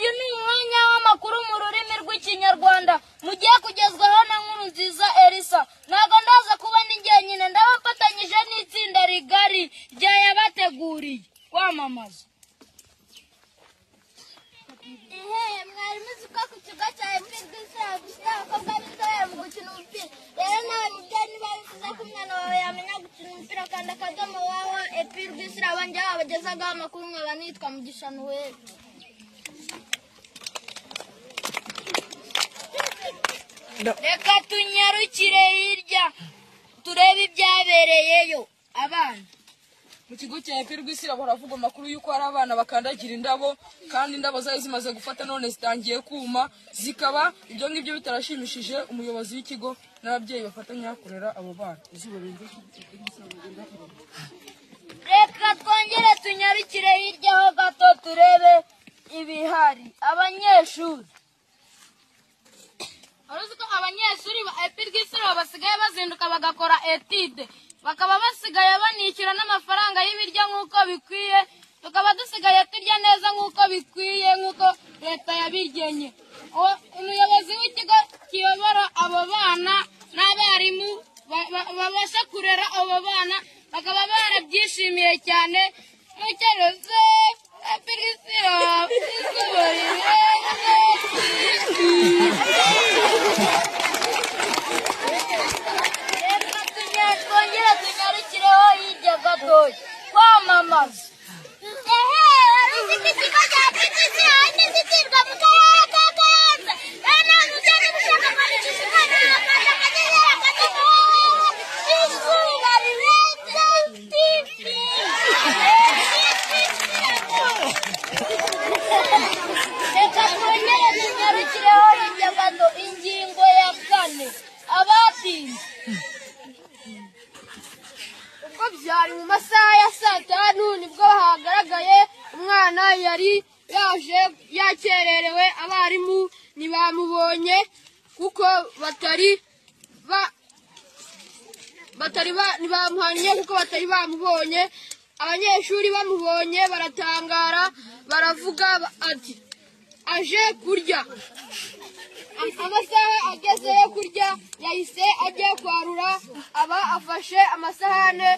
uyu ni umwanya w'amakuru mu rurimi rw'ikinyarwanda mugiye kugezwaho na Nkurunziza Elisa. Ntago ndaza kuba ni njyenyine, ndabafatanyije n'itsinda rigari ryayabateguriye kwamamaza. Mwari muzi ko ku kigo cya Epirwisi dufite abakobwa b'inzobere mu gukina umupira. Rero nawe mubyeyi niba wifuza ko umwana wawe yamenya gukina umupira, kanda akadomo wawa Epirwisi abanje babagezagaho amakuru. Nkaba nitwa Mugisha Noel. Reka tunyarukire hirya turebe ibyabereyeyo. Abana mu kigo cya Epirwisi baravuga amakuru yuko hari abana bakandagira indabo, kandi indabo zari zimaze gufata none zitangiye kuma, zikaba ibyo ngibyo bitarashimishije umuyobozi w'ikigo n'ababyeyi bafatanya kurera abo bana. reka twongere tunyarukire hirya ho gato turebe ibihari. Abanyeshuri uruzi ko abanyeshuri ba Epirwisi basigaye bazinduka bagakora etide, bakaba basigaye banishyura n'amafaranga y'ibiryo nk'uko bikwiye, tukaba dusigaye turya neza nk'uko bikwiye nk'uko leta yabigenye. Umuyobozi w'ikigo kiyobora abo bana n'abarimu babasha kurera abo bana bakaba barabyishimiye cyane. Mukereze Epirwisi izuba rirenze. Twongere tunyarukireho hirya gatoya kwamamaza. Uruzi ko ikigo cya Epirwisi ahandi zitirwa mu karere ka Kayonza. Rero nawe mubyeyi niba ushaka kwandikisha umwana wawe, kanda akanyenyeri akadomo wawa izuba rirenze TV. Reka twongere tunyarukireho hirya gato ingingo ya 4. Abatinze ubwo byari mu masaha ya saa 5 nibwo hagaragaye umwana yari yaje yakererewe. Abarimu ntibamubonye kuko ntibamuhanye kuko batari bamubonye. Abanyeshuri bamubonye baratangara, baravuga ati aje kurya. Amasaha ageze yo kurya yahise agiye kwarura, aba afashe amasahane.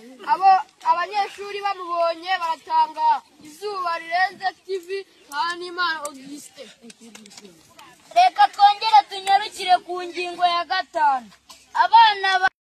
Abanyeshuri bamubonye baratangara. Izuba rirenze TV Ntanimana Auguste. reka twongere tunyarukire ku ngingo ya 5. Abana